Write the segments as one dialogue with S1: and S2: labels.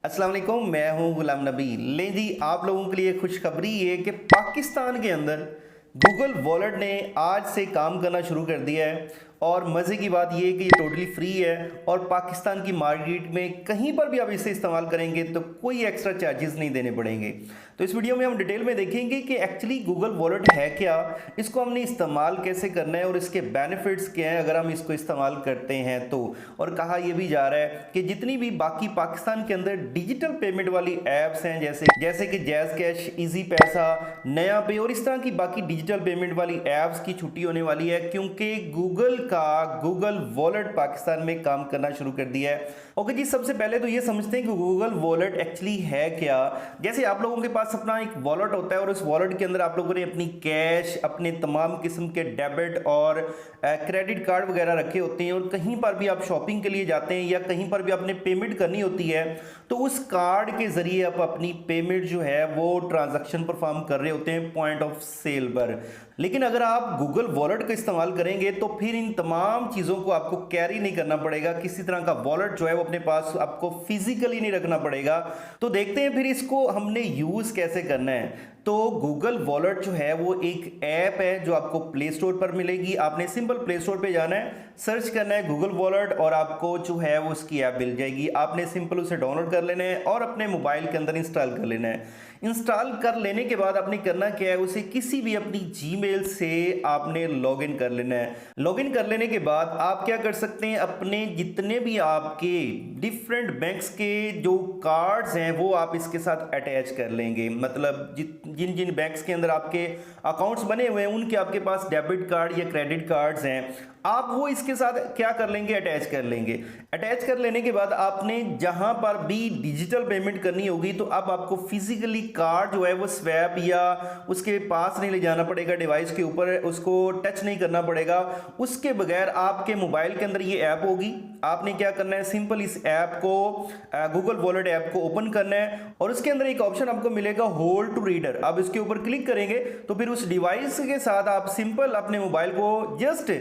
S1: अस्सलाम वालेकुम, मैं हूं गुलाम नबी। ले जी, आप लोगों के लिए खुशखबरी है कि पाकिस्तान के अंदर गूगल वॉलेट ने आज से काम करना शुरू कर दिया है। और मज़े की बात यह है कि ये टोटली फ्री है और पाकिस्तान की मार्केट में कहीं पर भी आप इसे इस्तेमाल करेंगे तो कोई एक्स्ट्रा चार्जेस नहीं देने पड़ेंगे। तो इस वीडियो में हम डिटेल में देखेंगे कि एक्चुअली गूगल वॉलेट है क्या, इसको हमने इस्तेमाल कैसे करना है और इसके बेनिफिट्स क्या हैं अगर हम इसको इस्तेमाल करते हैं तो। और कहा यह भी जा रहा है कि जितनी भी बाकी पाकिस्तान के अंदर डिजिटल पेमेंट वाली ऐप्स हैं जैसे कि जैज़ कैश, इजी पैसा, नया पे और इस तरह की बाकी डिजिटल पेमेंट वाली ऐप्स की छुट्टी होने वाली है, क्योंकि गूगल वॉलेट पाकिस्तान में काम करना शुरू कर दिया है। ओके जी, सबसे पहले तो ये समझते हैं कि गूगल वॉलेट एक्चुअली है क्या। जैसे आप लोगों के पास अपना एक वॉलेट होता है और उस वॉलेट के अंदर आप लोगों ने अपनी कैश, अपने तमाम किस्म के डेबिट और क्रेडिट कार्ड वगैरह रखे होते हैं, और कहीं पर भी आप शॉपिंग के लिए जाते हैं या कहीं पर भी आपने पेमेंट करनी होती है तो उस कार्ड के जरिए आप अपनी पेमेंट जो है वो ट्रांजैक्शन परफॉर्म कर रहे होते हैं पॉइंट ऑफ सेल पर। लेकिन अगर आप गूगल वॉलेट का इस्तेमाल करेंगे तो फिर इन तमाम चीज़ों को आपको कैरी नहीं करना पड़ेगा, किसी तरह का वॉलेट जो है वो अपने पास आपको फिजिकली नहीं रखना पड़ेगा। तो देखते हैं फिर इसको हमने यूज़ कैसे करना है। तो गूगल वॉलेट जो है वो एक ऐप है जो आपको प्ले स्टोर पर मिलेगी। आपने सिंपल प्ले स्टोर पे जाना है, सर्च करना है गूगल वॉलेट और आपको जो है वो उसकी ऐप मिल जाएगी। आपने सिंपल उसे डाउनलोड कर लेना है और अपने मोबाइल के अंदर इंस्टॉल कर लेना है। इंस्टॉल कर लेने के बाद आपने करना क्या है, उसे किसी भी अपनी जीमेल से आपने लॉगिन कर लेना है। लॉगिन कर लेने के बाद आप क्या कर सकते हैं, अपने जितने भी आपके डिफरेंट बैंक्स के जो कार्ड्स हैं वो आप इसके साथ अटैच कर लेंगे। मतलब जिन जिन बैंक्स के अंदर आपके अकाउंट्स बने हुए हैं उनके आपके पास डेबिट कार्ड या क्रेडिट कार्ड्स हैं, आप वो इसके साथ क्या कर लेंगे, अटैच कर लेंगे। अटैच कर लेने के बाद आपने जहां पर भी डिजिटल पेमेंट करनी होगी तो अब आपको फिजिकली कार्ड जो है वो स्वैप या उसके पास नहीं ले जाना पड़ेगा, डिवाइस के ऊपर उसको टच नहीं करना पड़ेगा। उसके बगैर आपके मोबाइल के अंदर ये ऐप होगी। आपने क्या करना है, सिंपल इस ऐप को गूगल वॉलेट ऐप को ओपन करना है और उसके अंदर एक ऑप्शन आपको मिलेगा होल्ड टू रीडर। आप इसके ऊपर क्लिक करेंगे तो फिर उस डिवाइस के साथ आप सिंपल अपने मोबाइल को जस्ट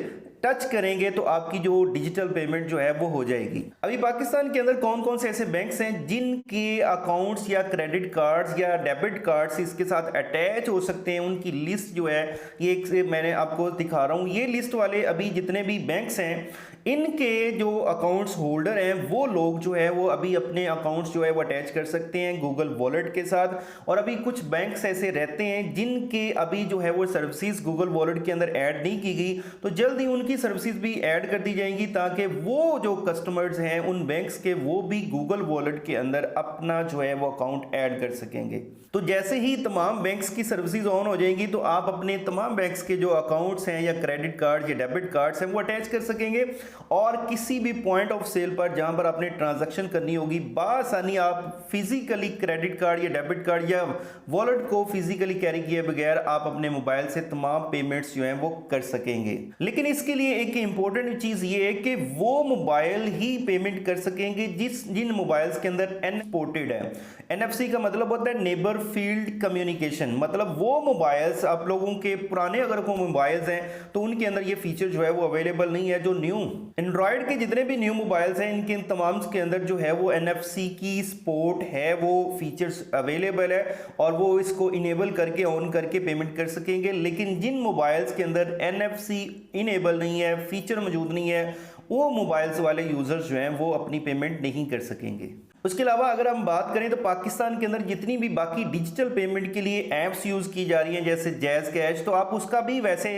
S1: टच करेंगे तो आपकी जो डिजिटल पेमेंट जो है वो हो जाएगी। अभी पाकिस्तान के अंदर कौन कौन से ऐसे बैंक्स हैं जिनके अकाउंट्स या क्रेडिट कार्ड्स या डेबिट कार्ड्स इसके साथ अटैच हो सकते हैं, उनकी लिस्ट जो है ये एक से मैंने आपको दिखा रहा हूँ। ये लिस्ट वाले अभी जितने भी बैंक्स हैं इनके जो अकाउंट्स होल्डर हैं वो लोग जो है वो अभी अपने अकाउंट्स जो है वो अटैच कर सकते हैं गूगल वॉलेट के साथ। और अभी कुछ बैंक्स ऐसे रहते हैं जिनके अभी जो है वो सर्विसेज गूगल वॉलेट के अंदर ऐड नहीं की गई, तो जल्द ही उनकी सर्विसेज भी ऐड कर दी जाएंगी ताकि वो जो कस्टमर्स हैं उन बैंक्स के वो भी गूगल वॉलेट के अंदर अपना जो है वो अकाउंट ऐड कर सकेंगे। तो जैसे ही तमाम बैंक्स की सर्विसेज ऑन हो जाएंगी तो आप अपने तमाम बैंक्स के जो अकाउंट्स हैं या क्रेडिट कार्ड या डेबिट कार्ड्स हैं वो अटैच कर सकेंगे और किसी भी पॉइंट ऑफ सेल पर जहां पर आपने ट्रांजैक्शन करनी होगी बासानी आप फिजिकली क्रेडिट कार्ड या डेबिट कार्ड या वॉलेट को फिजिकली कैरी किए बगैर आप अपने मोबाइल से तमाम पेमेंट्स जो हैं वो कर सकेंगे। लेकिन इसके लिए एक इंपॉर्टेंट चीज ये है कि वो मोबाइल ही पेमेंट कर सकेंगे जिन मोबाइल्स के अंदर एनपोर्टेड है। एनएफसी का मतलब होता है नेबर फील्ड कम्युनिकेशन। मतलब वो मोबाइल्स आप लोगों के पुराने अगर कोई मोबाइल्स हैं तो उनके अंदर ये फीचर जो है वो अवेलेबल नहीं है। जो न्यू एंड्रॉयड के जितने भी न्यू मोबाइल्स हैं इनके तमाम के अंदर जो है वो एनएफसी की सपोर्ट है, वो फीचर्स अवेलेबल है और वो इसको इनेबल करके ऑन करके पेमेंट कर सकेंगे। लेकिन जिन मोबाइल्स के अंदर एनएफसी इनेबल नहीं है, फीचर मौजूद नहीं है, वो मोबाइल्स वाले यूजर्स जो हैं वो अपनी पेमेंट नहीं कर सकेंगे। उसके अलावा अगर हम बात करें तो पाकिस्तान के अंदर जितनी भी बाकी डिजिटल पेमेंट के लिए ऐप्स यूज़ की जा रही हैं जैसे जैज़ कैश, तो आप उसका भी वैसे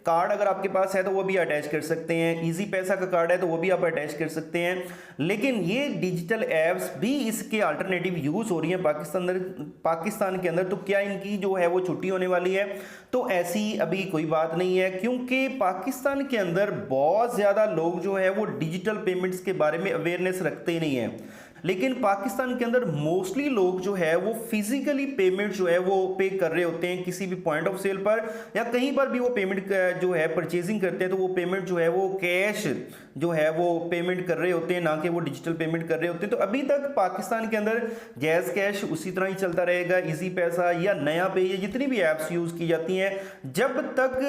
S1: कार्ड अगर आपके पास है तो वो भी अटैच कर सकते हैं। इजी पैसा का कार्ड है तो वो भी आप अटैच कर सकते हैं। लेकिन ये डिजिटल ऐप्स भी इसके अल्टरनेटिव यूज़ हो रही हैं पाकिस्तान के अंदर। तो क्या इनकी जो है वो छुट्टी होने वाली है? तो ऐसी अभी कोई बात नहीं है, क्योंकि पाकिस्तान के अंदर बहुत ज़्यादा लोग जो है वो डिजिटल पेमेंट्स के बारे में अवेयरनेस रखते ही नहीं है। लेकिन पाकिस्तान के अंदर मोस्टली लोग जो है वो फिजिकली पेमेंट जो है वो पे कर रहे होते हैं किसी भी पॉइंट ऑफ सेल पर या कहीं पर भी वो पेमेंट जो है परचेजिंग करते हैं तो वो पेमेंट जो है वो कैश जो है वो पेमेंट कर रहे होते हैं, ना कि वो डिजिटल पेमेंट कर रहे होते हैं। तो अभी तक पाकिस्तान के अंदर जैज़ कैश उसी तरह ही चलता रहेगा, इजी पैसा या नया पे, ये जितनी भी ऐप्स यूज़ की जाती हैं, जब तक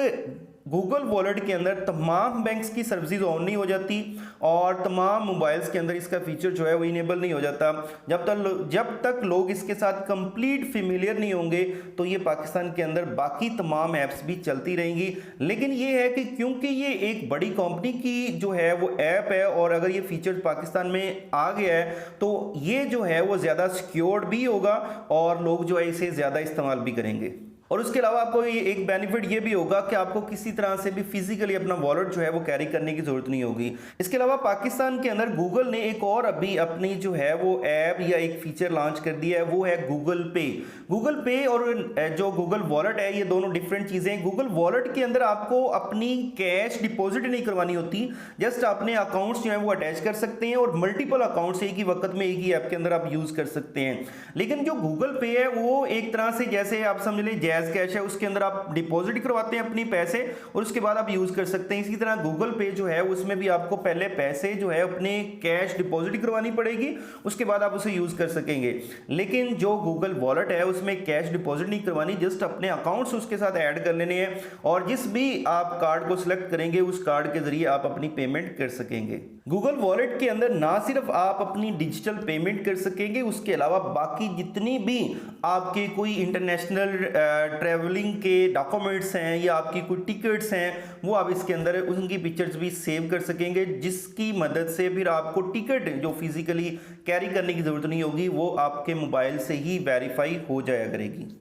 S1: गूगल वॉलेट के अंदर तमाम बैंक्स की सर्विसेज ऑन नहीं हो जाती और तमाम मोबाइल्स के अंदर इसका फीचर जो है वो इनेबल नहीं हो जाता। जब तक लोग इसके साथ कंप्लीट फेमिलियर नहीं होंगे तो ये पाकिस्तान के अंदर बाकी तमाम ऐप्स भी चलती रहेंगी। लेकिन ये है कि क्योंकि ये एक बड़ी कंपनी की जो है वो ऐप है और अगर ये फीचर पाकिस्तान में आ गया है तो ये जो है वो ज़्यादा सिक्योर्ड भी होगा और लोग जो है इसे ज़्यादा इस्तेमाल भी करेंगे। और उसके अलावा आपको ये एक बेनिफिट ये भी होगा कि आपको किसी तरह से भी फिजिकली अपना वॉलेट जो है वो कैरी करने की जरूरत नहीं होगी। इसके अलावा पाकिस्तान के अंदर गूगल ने एक और अभी अपनी जो है वो ऐप या एक फीचर लॉन्च कर दिया है, वो है गूगल पे। गूगल पे और जो गूगल वॉलेट है ये दोनों डिफरेंट चीज़ें हैं। गूगल वॉलेट के अंदर आपको अपनी कैश डिपॉजिट नहीं करवानी होती, जस्ट अपने अकाउंट्स जो है वो अटैच कर सकते हैं और मल्टीपल अकाउंट्स एक ही वक्त में एक ही ऐप के अंदर आप यूज़ कर सकते हैं। लेकिन जो गूगल पे है वो एक तरह से जैसे आप समझ लीजिए कैश है, उसके अंदर आप डिपॉजिट करवाते हैं अपनी पैसे और उसके बाद आप यूज कर सकते हैं। इसी तरह गूगल पे जो है उसमें भी आपको पहले पैसे जो है अपने कैश डिपॉजिट करवानी पड़ेगी, उसके बाद आप उसे यूज कर सकेंगे। लेकिन जो गूगल वॉलेट है उसमें कैश डिपॉजिट नहीं करवानी, जस्ट अपने अकाउंट्स उसके साथ ऐड कर लेने हैं और जिस भी आप कार्ड को सिलेक्ट करेंगे उस कार्ड के जरिए आप अपनी पेमेंट कर सकेंगे। गूगल वॉलेट के अंदर ना सिर्फ आप अपनी डिजिटल पेमेंट कर सकेंगे, उसके अलावा बाकी जितनी भी आपके कोई इंटरनेशनल ट्रैवलिंग के डॉक्यूमेंट्स हैं या आपकी कोई टिकट्स हैं वो आप इसके अंदर उनकी पिक्चर्स भी सेव कर सकेंगे, जिसकी मदद से फिर आपको टिकट जो फिजिकली कैरी करने की ज़रूरत नहीं होगी, वो आपके मोबाइल से ही वेरीफाई हो जाया करेगी।